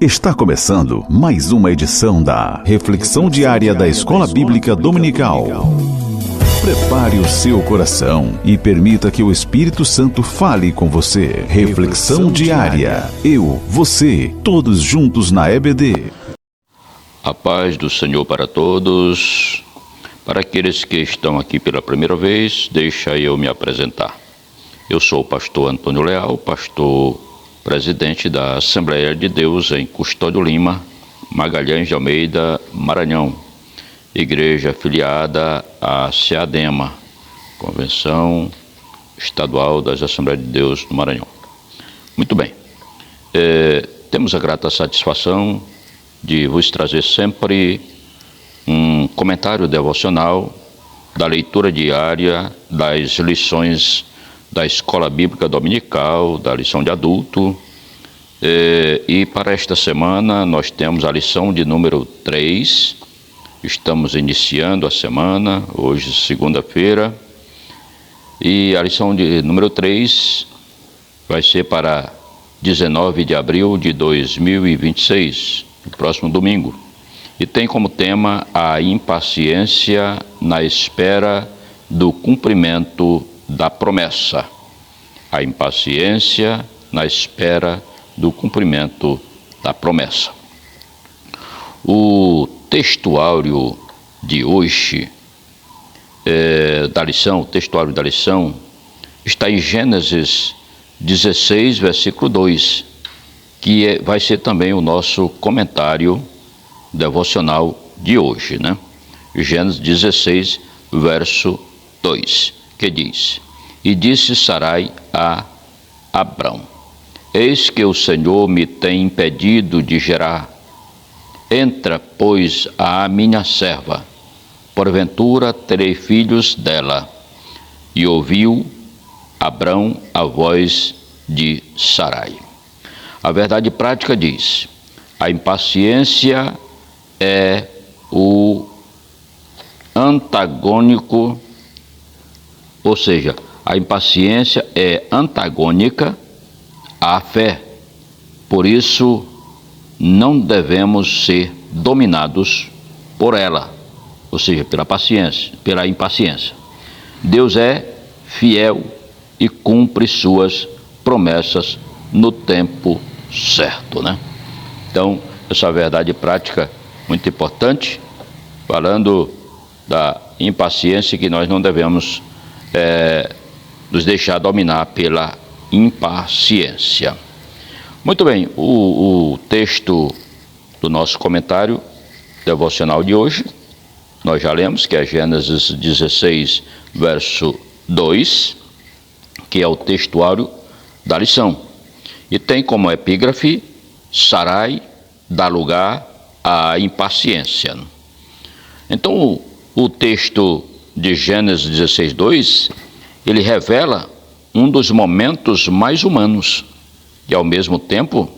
Está começando mais uma edição da Reflexão Diária da Escola Bíblica Dominical. Prepare o seu coração e permita que o Espírito Santo fale com você. Reflexão Diária. Eu, você, todos juntos na EBD. A paz do Senhor para todos. Para aqueles que estão aqui pela primeira vez, deixa eu me apresentar. Eu sou o pastor Antônio Leal, pastor presidente da Assembleia de Deus em Custódio Lima, Magalhães de Almeida, Maranhão. Igreja afiliada à CEADEMA, Convenção Estadual das Assembleias de Deus do Maranhão. Muito bem. Temos a grata satisfação de vos trazer sempre um comentário devocional da leitura diária das lições da Escola Bíblica Dominical, da lição de adulto. E para esta semana nós temos a lição de número 3. Estamos iniciando a semana, hoje segunda-feira. E a lição de número 3 vai ser para 19 de abril de 2026, no próximo domingo. E tem como tema a impaciência na espera do cumprimento da promessa. A impaciência na espera do cumprimento da promessa. O textuário de hoje, o textuário da lição, está em Gênesis 16, versículo 2, que vai ser também o nosso comentário devocional de hoje, né? Gênesis 16, verso 2, que diz: E disse Sarai a Abrão: Eis que o Senhor me tem impedido de gerar. Entra, pois, à minha serva, porventura terei filhos dela. E ouviu Abrão a voz de Sarai. A verdade prática diz: a impaciência é o antagônico, ou seja, a impaciência é antagônica à fé. Por isso, não devemos ser dominados por ela, ou seja, pela impaciência. Deus é fiel e cumpre suas promessas no tempo certo, né? Então, essa verdade prática muito importante, falando da impaciência, que nós não devemos nos deixar dominar pela impaciência. Muito bem, o texto do nosso comentário devocional de hoje, nós já lemos, que é Gênesis 16, verso 2, que é o textuário da lição. E tem como epígrafe: Sarai dá lugar à impaciência. Então, o texto de Gênesis 16, 2, ele revela um dos momentos mais humanos e, ao mesmo tempo,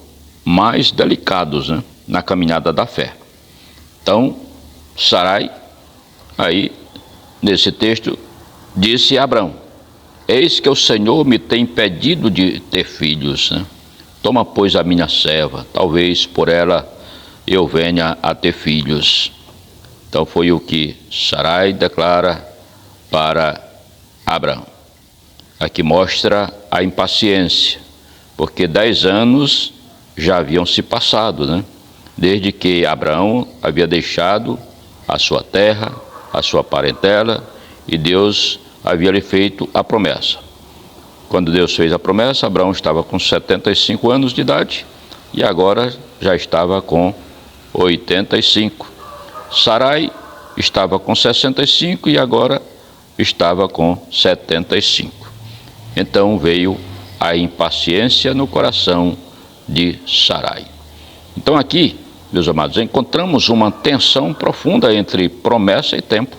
mais delicados, né, na caminhada da fé. Então, Sarai, aí, nesse texto, disse a Abrão: Eis que o Senhor me tem impedido de ter filhos, né? Toma, pois, a minha serva, talvez por ela eu venha a ter filhos. Então foi o que Sarai declara para Abrão. Aqui mostra a impaciência, porque 10 anos já haviam se passado, né? Desde que Abraão havia deixado a sua terra, a sua parentela, e Deus havia lhe feito a promessa. Quando Deus fez a promessa, Abraão estava com 75 anos de idade e agora já estava com 85. Sarai estava com 65 e agora estava com 75. Então veio a impaciência no coração de Sarai. Então aqui, meus amados, encontramos uma tensão profunda entre promessa e tempo.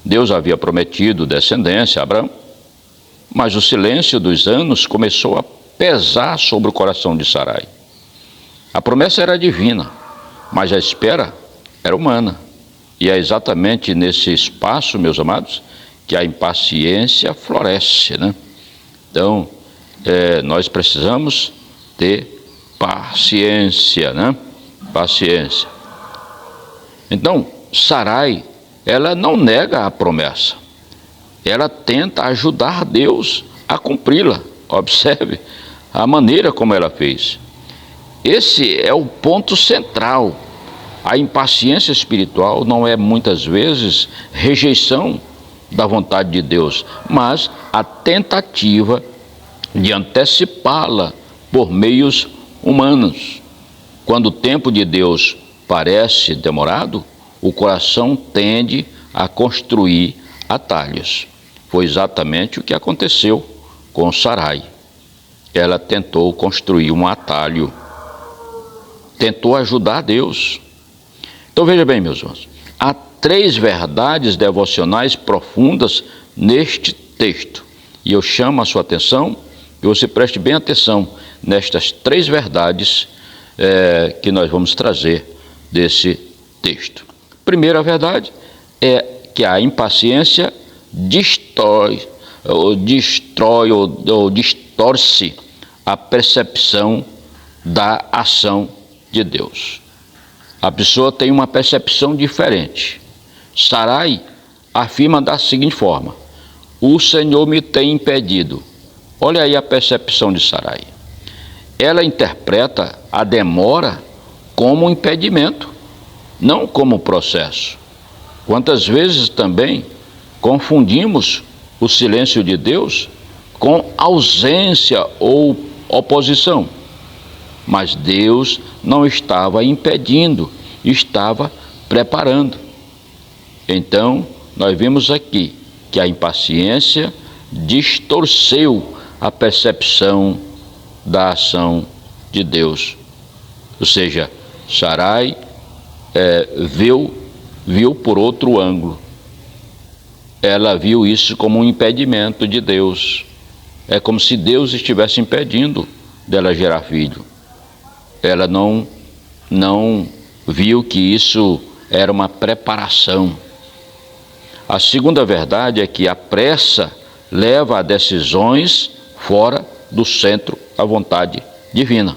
Deus havia prometido descendência a Abraão, mas o silêncio dos anos começou a pesar sobre o coração de Sarai. A promessa era divina, mas a espera era humana. E é exatamente nesse espaço, meus amados, que a impaciência floresce, né? Então, nós precisamos ter paciência, né? Paciência. Então, Sarai, ela não nega a promessa. Ela tenta ajudar Deus a cumpri-la. Observe a maneira como ela fez. Esse é o ponto central. A impaciência espiritual não é muitas vezes rejeição da vontade de Deus, mas a tentativa de antecipá-la por meios humanos. Quando o tempo de Deus parece demorado, o coração tende a construir atalhos. Foi exatamente o que aconteceu com Sarai. Ela tentou construir um atalho, tentou ajudar Deus. Então veja bem, meus irmãos, há 3 verdades devocionais profundas neste texto. E eu chamo a sua atenção, que você preste bem atenção nestas 3 verdades que nós vamos trazer desse texto. Primeira verdade é que a impaciência destrói ou distorce a percepção da ação de Deus. A pessoa tem uma percepção diferente. Sarai afirma da seguinte forma: o Senhor me tem impedido. Olha aí a percepção de Sarai. Ela interpreta a demora como um impedimento, não como processo. Quantas vezes também confundimos o silêncio de Deus com ausência ou oposição. Mas Deus não estava impedindo, estava preparando. Então, nós vimos aqui que a impaciência distorceu a percepção da ação de Deus. Ou seja, Sarai viu por outro ângulo. Ela viu isso como um impedimento de Deus. É como se Deus estivesse impedindo dela gerar filho. Ela não viu que isso era uma preparação. A segunda verdade é que a pressa leva a decisões fora do centro da vontade divina.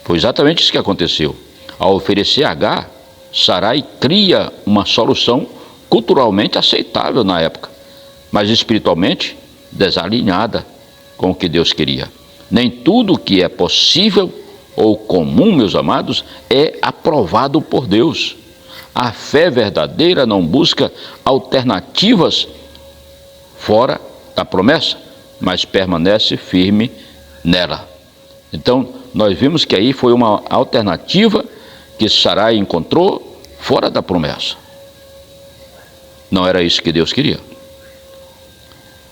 Foi exatamente isso que aconteceu. Ao oferecer Agar, Sarai cria uma solução culturalmente aceitável na época, mas espiritualmente desalinhada com o que Deus queria. Nem tudo que é possível ou comum, meus amados, é aprovado por Deus. A fé verdadeira não busca alternativas fora da promessa, mas permanece firme nela. Então, nós vimos que aí foi uma alternativa que Sarai encontrou fora da promessa. Não era isso que Deus queria.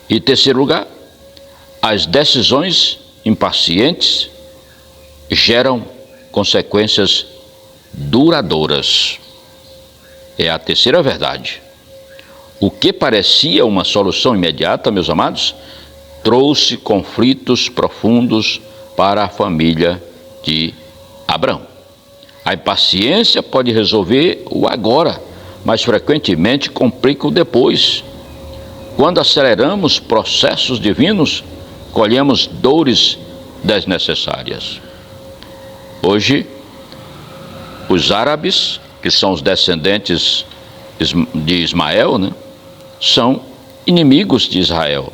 E terceiro lugar, as decisões impacientes geram consequências duradouras. É a terceira verdade. O que parecia uma solução imediata, meus amados, trouxe conflitos profundos para a família de Abrão. A impaciência pode resolver o agora, mas frequentemente complica o depois. Quando aceleramos processos divinos, colhemos dores desnecessárias. Hoje, os árabes, que são os descendentes de Ismael, né, são inimigos de Israel.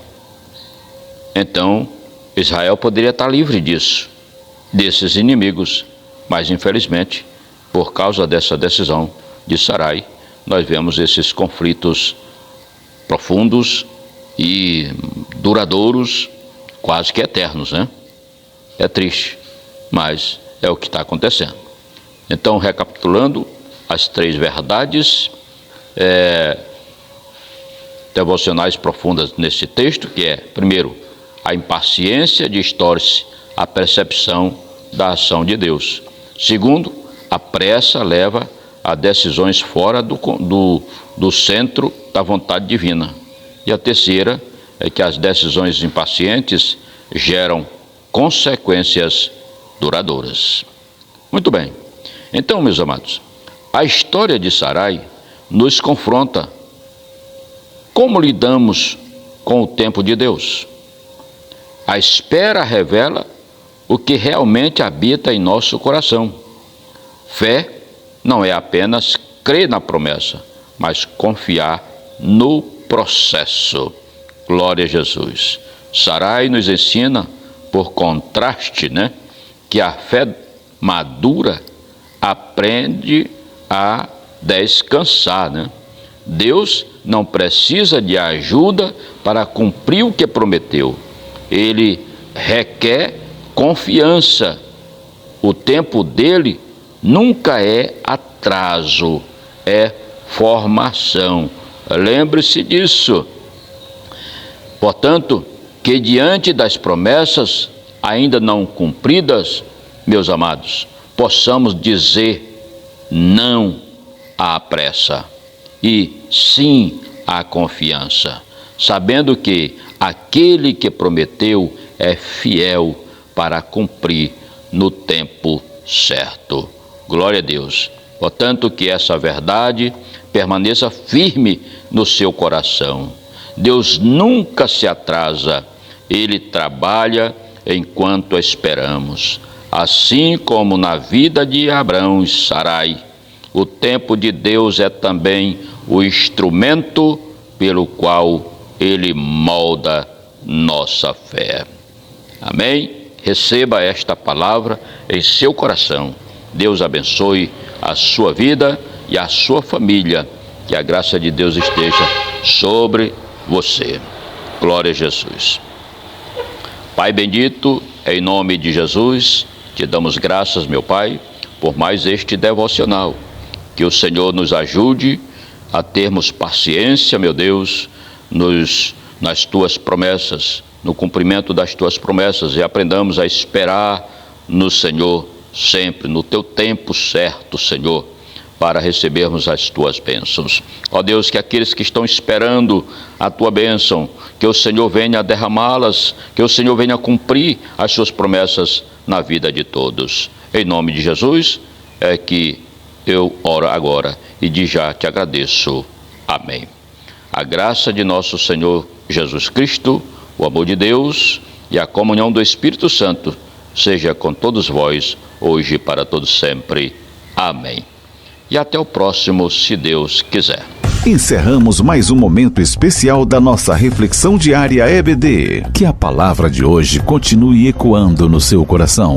Então, Israel poderia estar livre desses inimigos, mas infelizmente, por causa dessa decisão de Sarai, nós vemos esses conflitos profundos e duradouros, quase que eternos, né? É triste, mas é o que está acontecendo. Então, recapitulando as 3 verdades devocionais profundas nesse texto, que é, primeiro, a impaciência distorce a percepção da ação de Deus. Segundo, a pressa leva a decisões fora do centro da vontade divina. E a terceira é que as decisões impacientes geram consequências duradouras. Muito bem. Então, meus amados, a história de Sarai nos confronta. Como lidamos com o tempo de Deus? A espera revela o que realmente habita em nosso coração. Fé não é apenas crer na promessa, mas confiar no processo. Glória a Jesus. Sarai nos ensina, por contraste, que a fé madura aprende a descansar. Deus não precisa de ajuda para cumprir o que prometeu. Ele requer confiança. O tempo dele nunca é atraso, é formação. Lembre-se disso. Portanto, que diante das promessas ainda não cumpridas, meus amados, possamos dizer não à pressa e sim à confiança, sabendo que aquele que prometeu é fiel para cumprir no tempo certo. Glória a Deus. Portanto, que essa verdade permaneça firme no seu coração. Deus nunca se atrasa, Ele trabalha enquanto esperamos. Assim como na vida de Abraão e Sarai, o tempo de Deus é também o instrumento pelo qual Ele molda nossa fé. Amém? Receba esta palavra em seu coração. Deus abençoe a sua vida e a sua família. Que a graça de Deus esteja sobre você. Glória a Jesus. Pai bendito, em nome de Jesus, te damos graças, meu Pai, por mais este devocional. Que o Senhor nos ajude a termos paciência, meu Deus, nas tuas promessas, no cumprimento das tuas promessas, e aprendamos a esperar no Senhor sempre, no teu tempo certo, Senhor, para recebermos as tuas bênçãos. Ó Deus, que aqueles que estão esperando a tua bênção, que o Senhor venha derramá-las, que o Senhor venha cumprir as suas promessas na vida de todos. Em nome de Jesus é que eu oro agora e de já te agradeço. Amém. A graça de nosso Senhor Jesus Cristo, o amor de Deus e a comunhão do Espírito Santo seja com todos vós, hoje e para todos sempre. Amém. E até o próximo, se Deus quiser. Encerramos mais um momento especial da nossa reflexão diária EBD. Que a palavra de hoje continue ecoando no seu coração.